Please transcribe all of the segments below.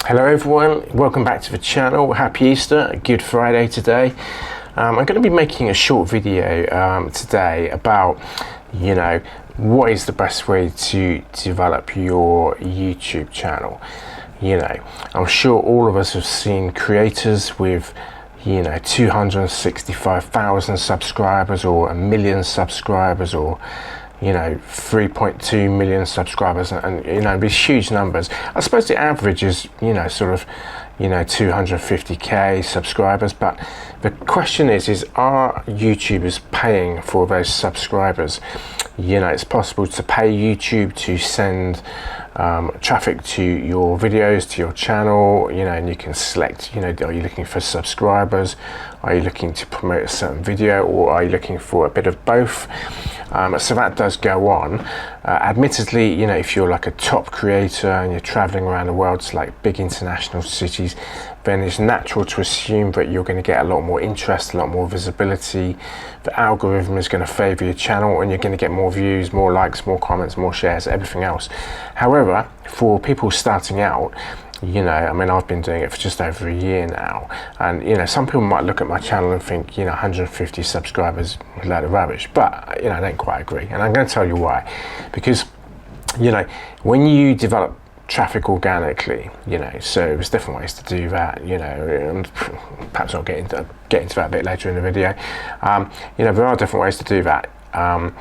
Hello everyone, welcome back to the channel. Happy Easter, Good Friday today. I'm going to be making a short video today about, what is the best way to develop your YouTube channel. I'm sure all of us have seen creators with 265,000 subscribers or 1 million subscribers or 3.2 million subscribers and these huge numbers. I suppose the average is 250k subscribers, but the question is are YouTubers paying for those subscribers? It's possible to pay YouTube to send traffic to your videos, to your channel, and you can select, are you looking for subscribers? Are you looking to promote a certain video, or are you looking for a bit of both? So that does go on. Admittedly, if you're like a top creator and you're traveling around the world to like big international cities, then it's natural to assume that you're going to get a lot more interest, a lot more visibility. The algorithm is going to favor your channel and you're going to get more views, more likes, more comments, more shares, everything else. However, for people starting out, I've been doing it for just over a year now, and some people might look at my channel and think 150 subscribers is a load of rubbish, but I don't quite agree, and I'm going to tell you why. Because when you develop traffic organically, so there's different ways to do that, and perhaps I'll get into that a bit later in the video. There are different ways to do that, and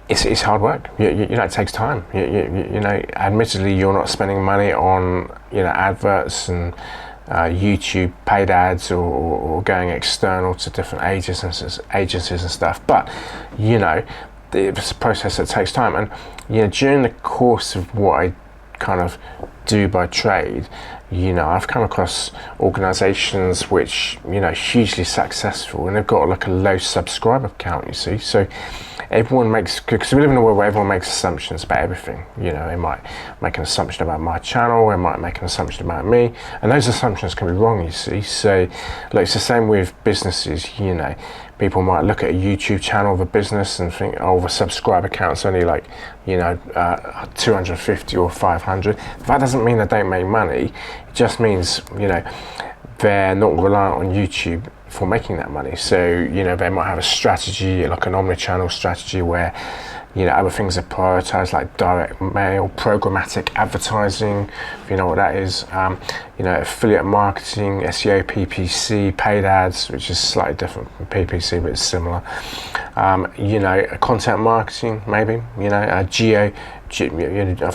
it's hard work. It takes time. Admittedly, you're not spending money on adverts and YouTube paid ads or going external to different agencies and stuff. But it's a process that takes time. And during the course of what I kind of do by trade, I've come across organizations which hugely successful, and they've got like a low subscriber count, you see. So everyone makes, because we live in a world where everyone makes assumptions about everything. They might make an assumption about my channel, they might make an assumption about me, and those assumptions can be wrong, you see. So it's the same with businesses. People might look at a YouTube channel of a business and think, oh, the subscriber count's only like 250 or 500. That doesn't mean they don't make money. It just means they're not reliant on YouTube for making that money. So they might have a strategy, like an omni-channel strategy, where other things are prioritized, like direct mail, programmatic advertising, if you know what that is, affiliate marketing, SEO, PPC, paid ads, which is slightly different from PPC, but it's similar. Content marketing, maybe, I think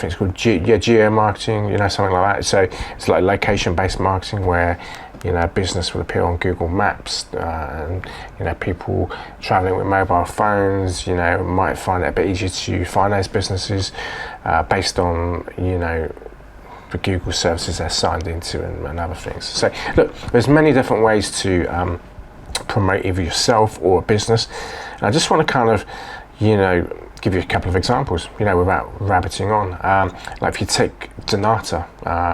it's called geo marketing, something like that. So it's like location-based marketing, where a business will appear on Google Maps, and people traveling with mobile phones might find it a bit easier to find those businesses based on the Google services they're signed into and other things. So look, there's many different ways to promote either yourself or a business, and I just want to kind of give you a couple of examples, without rabbiting on. Like if you take Donata,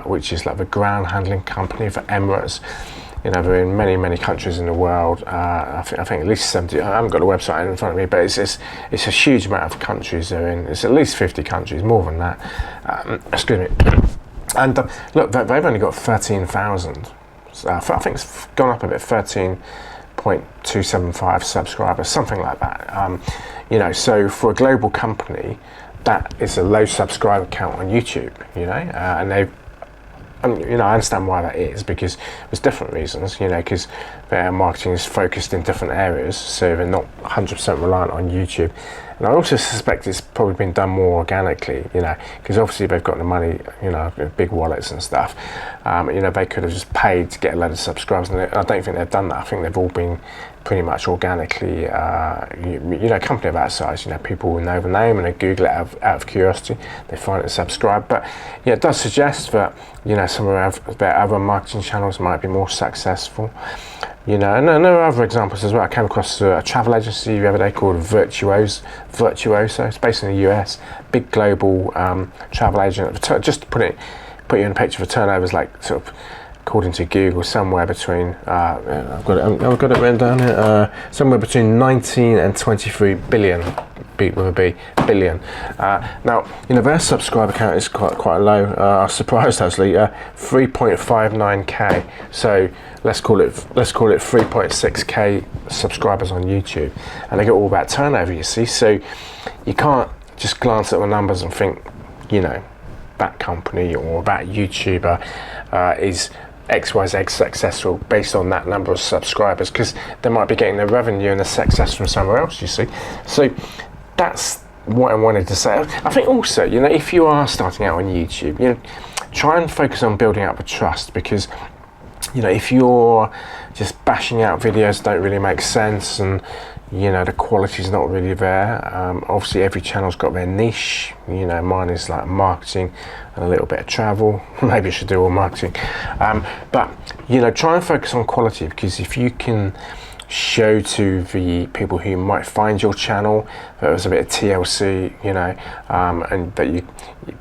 which is like the ground handling company for Emirates. They're in many countries in the world. I think at least 70. I haven't got the website in front of me, but it's a huge amount of countries they're in. It's at least 50 countries, more than that. Excuse me. And look, they've only got 13,000. I think it's gone up a bit, 13.275 subscribers, something like that. So for a global company, that is a low subscriber count on YouTube, and they've, I understand why that is, because there's different reasons, because their marketing is focused in different areas, so they're not 100% reliant on YouTube. And I also suspect it's probably been done more organically, because obviously they've got the money, big wallets and stuff. They could have just paid to get a load of subscribers, and I don't think they've done that. I think they've all been pretty much organically, a company of that size, people will know the name and they Google it out of curiosity, they find it and subscribe. But it does suggest that, some of their other marketing channels might be more successful. And there are other examples as well. I came across a travel agency the other day called Virtuoso. It's based in the US, big global travel agent. Just to put you in a picture, the turnovers like sort of, according to Google, somewhere between I've got it written down here, somewhere between 19 and 23 billion with a B, billion. Now, their subscriber count is quite low. I was surprised actually. 3.59k. So let's call it 3.6k subscribers on YouTube, and they get all about turnover. You see, so you can't just glance at the numbers and think, that company or that YouTuber is XYZ successful based on that number of subscribers, because they might be getting their revenue and their success from somewhere else, you see. So that's what I wanted to say. I think also, if you are starting out on YouTube, try and focus on building up the trust, because if you're just bashing out videos that don't really make sense, and the quality's not really there. Obviously every channel's got their niche. Mine is like marketing and a little bit of travel. Maybe I should do all marketing. But try and focus on quality, because if you can show to the people who might find your channel that there's a bit of TLC, and that you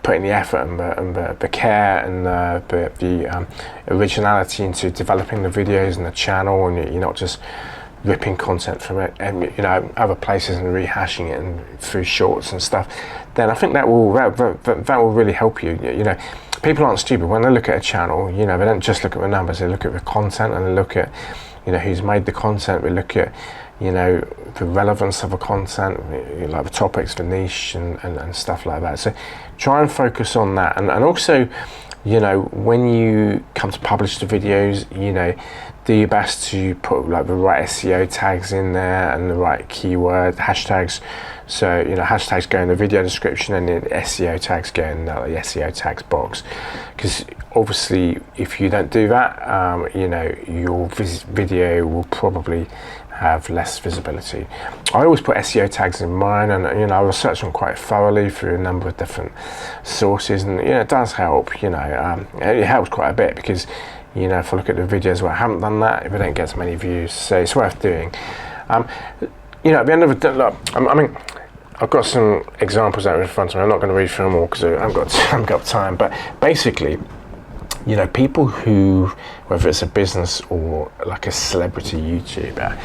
put in the effort and the care and the originality into developing the videos and the channel, and you're not just ripping content from it and other places and rehashing it and through shorts and stuff, then I think that will really help you. People aren't stupid. When they look at a channel, they don't just look at the numbers, they look at the content, and they look at who's made the content. We look at the relevance of the content, like the topics, the niche and stuff like that. So try and focus on that, and also when you come to publish the videos, do your best to put like the right SEO tags in there and the right keyword hashtags. So hashtags go in the video description, and the SEO tags go in the SEO tags box, because obviously if you don't do that, your video will probably have less visibility. I always put SEO tags in mine, and I research them quite thoroughly through a number of different sources, and it does help. It helps quite a bit, because if I look at the videos where I haven't done that, if I don't get as many views, so it's worth doing. At the end of the day, look, I've got some examples out in front of me. I'm not going to read through them all because I haven't got time, but basically, people who, whether it's a business or like a celebrity YouTuber,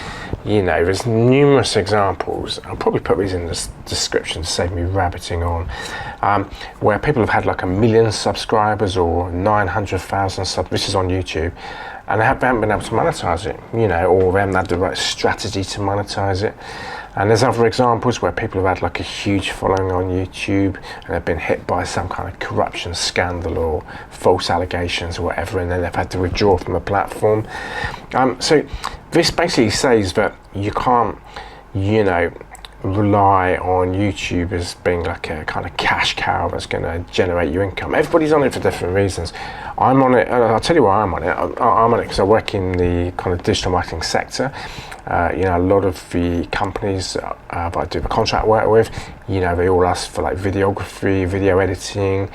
there's numerous examples. I'll probably put these in the description to save me rabbiting on, where people have had like 1 million subscribers or 900,000 subs. This is on YouTube, and they haven't been able to monetize it, or they haven't had the right strategy to monetize it. And there's other examples where people have had like a huge following on YouTube, and they've been hit by some kind of corruption scandal or false allegations or whatever, and then they've had to withdraw from the platform. So this basically says that you can't, rely on YouTube as being like a kind of cash cow that's going to generate you income. Everybody's on it for different reasons. I'm on it, I'll tell you why I'm on it. I'm on it because I work in the kind of digital marketing sector. A lot of the companies that I do the contract work with, they all ask for like videography, video editing,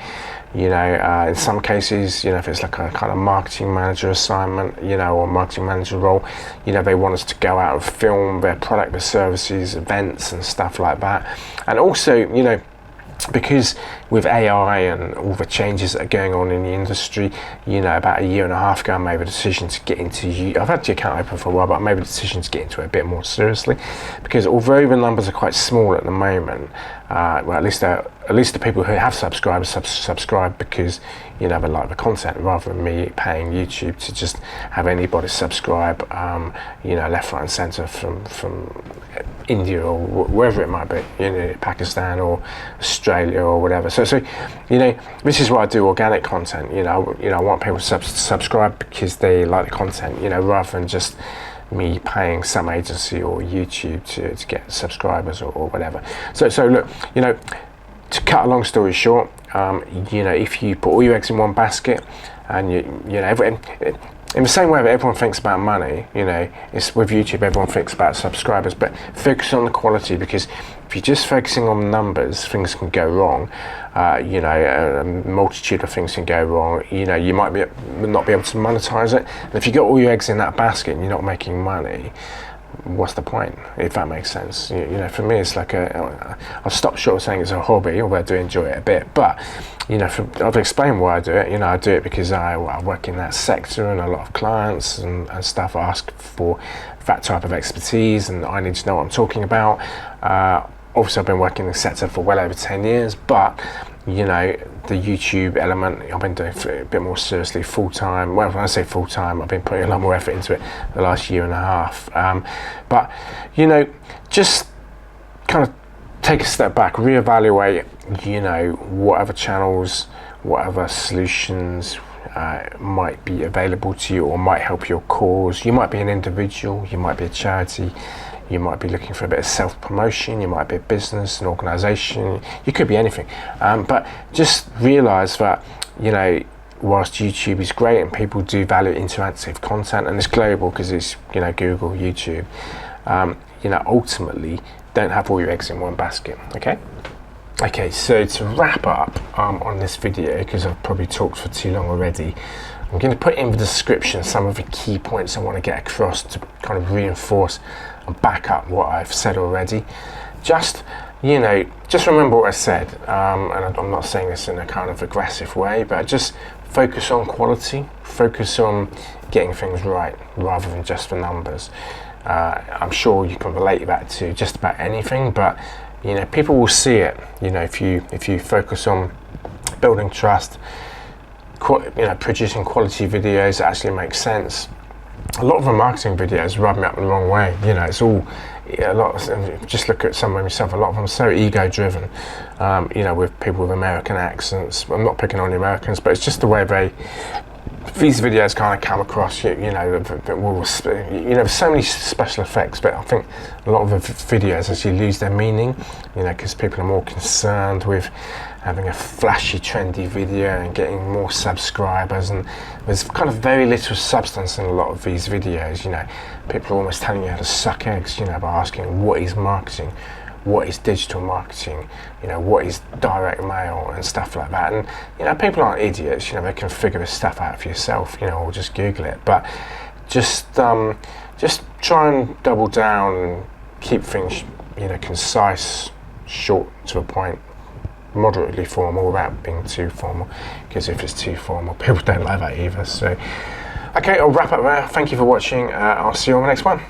in some cases, if it's like a kind of marketing manager assignment, or marketing manager role, they want us to go out and film their product, their services, events and stuff like that. And also, because with AI and all the changes that are going on in the industry, about 1.5 years ago, I made a decision to get into I've had the account open for a while, but I made a decision to get into it a bit more seriously, because although the numbers are quite small at the moment, well, at least the people who have subscribed subscribe because they like the content, rather than me paying YouTube to just have anybody subscribe, left, right and centre from India or wherever it might be, Pakistan or Australia or whatever. So this is why I do organic content. I want people to subscribe because they like the content, rather than just me paying some agency or YouTube to get subscribers or whatever. So look, to cut a long story short, if you put all your eggs in one basket, and in the same way that everyone thinks about money, it's with YouTube, everyone thinks about subscribers, but focus on the quality, because if you're just focusing on numbers, things can go wrong. A multitude of things can go wrong. You might not be able to monetize it. And if you got all your eggs in that basket and you're not making money, what's the point, if that makes sense? For me, it's like I'll stop short of saying it's a hobby, although I do enjoy it a bit, but I'll explain why I do it. I do it because I work in that sector, and a lot of clients and stuff ask for that type of expertise, and I need to know what I'm talking about. obviously I've been working in the sector for well over 10 years, but you know, the YouTube element I've been doing for a bit more seriously full-time. Well, when I say full-time, I've been putting a lot more effort into it the last year and a half. But you know, just kind of take a step back, reevaluate, you know, whatever channels, whatever solutions might be available to you or might help your cause. You might be an individual, you might be a charity, you might be looking for a bit of self-promotion, you might be a business, an organisation, you could be anything. But just realise that, you know, whilst YouTube is great and people do value interactive content, and it's global because it's, you know, Google, YouTube, you know, ultimately don't have all your eggs in one basket, okay? Okay, so to wrap up on this video, because I've probably talked for too long already, I'm going to put in the description some of the key points I want to get across to kind of reinforce and back up what I've said already. Just, you know, just remember what I said, and I'm not saying this in a kind of aggressive way, but just focus on quality, focus on getting things right rather than just the numbers. I'm sure you can relate that to just about anything, but you know, people will see it. You know, if you focus on building trust, you know, producing quality videos that actually make sense. A lot of the marketing videos rub me up the wrong way. You know, it's all a lot. Just look at some of them yourself. A lot of them are so ego-driven. You know, with people with American accents. I'm not picking on the Americans, but it's just the way these videos kind of come across. You know, there's so many special effects, but I think a lot of the videos actually lose their meaning. You know, because people are more concerned with having a flashy, trendy video and getting more subscribers, and there's kind of very little substance in a lot of these videos. You know, people are almost telling you how to suck eggs, you know, by asking what is marketing, what is digital marketing, you know, what is direct mail and stuff like that. And you know, people aren't idiots, you know, they can figure this stuff out for yourself, you know, or just Google it. But just try and double down and keep things, you know, concise, short to the point, moderately formal without being too formal, because if it's too formal, people don't like that either. So okay, I'll wrap up there. Thank you for watching. I'll see you on the next one.